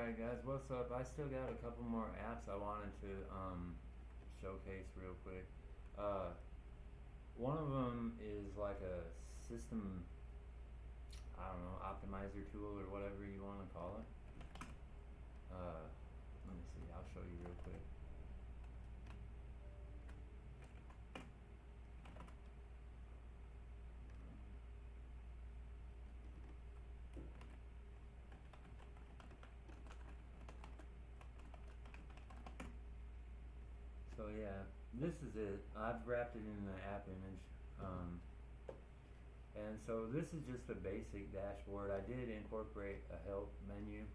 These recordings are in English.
Alright guys, what's up? I still got a couple more apps I wanted to showcase real quick. One of them is like a system, I don't know, optimizer tool or whatever you want to call it. Let me see, I'll show you real quick. So yeah, this is it. I've wrapped it in the app image. And so this is just a basic dashboard. I did incorporate a help menu.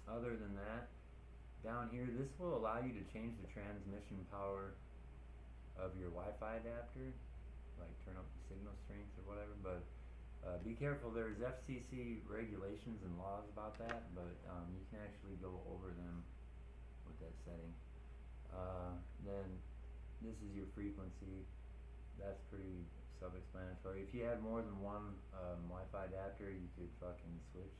Other than that, down here, this will allow you to change the transmission power of your Wi-Fi adapter, like turn up the signal strength or whatever, but be careful, there's FCC regulations and laws about that, but you can actually go over them with that setting. Then this is your frequency. That's pretty self-explanatory. If you had more than one Wi-Fi adapter, you could fucking switch.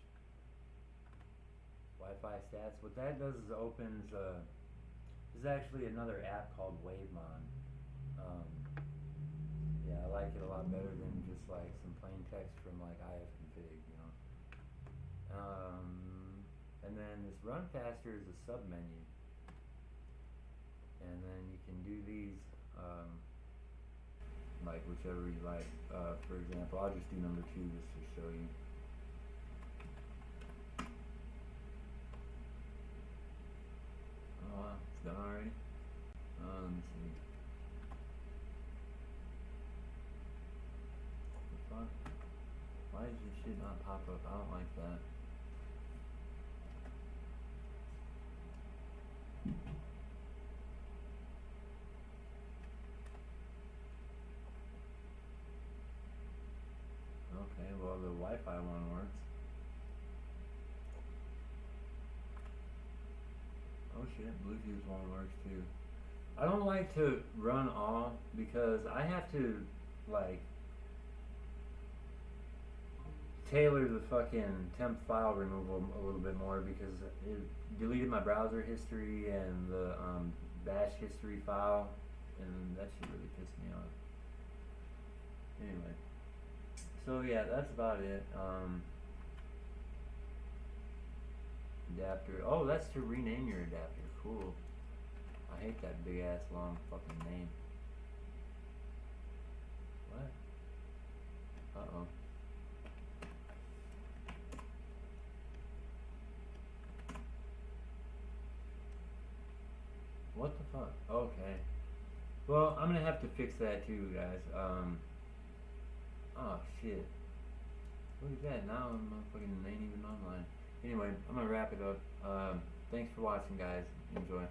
Wi-Fi stats. What that does is opens. This is actually another app called WaveMon. Yeah, I like it a lot better than just like some plain text from like ifconfig, you know. And then this RunFaster is a sub menu. And then you can do these like whichever you like. For example, I'll just do number 2 just to show you. Oh wow, it's done already? Let me see. What the fuck? Why does this shit not pop up? I don't like that. Okay, well the Wi-Fi one works. Oh shit, Bluetooth one works too. I don't like to run all because I have to like tailor the fucking temp file removal a little bit more because it deleted my browser history and the bash history file, and that shit really pissed me off. Anyway, so yeah, that's about it. Adapter. Oh, that's to rename your adapter. Cool. I hate that big ass long fucking name. What? Uh-oh. What the fuck? Okay. Well, I'm gonna have to fix that too, guys. Oh shit. Look at that. Now I'm fucking ain't even online. Anyway, I'm gonna wrap it up. Thanks for watching, guys. Enjoy.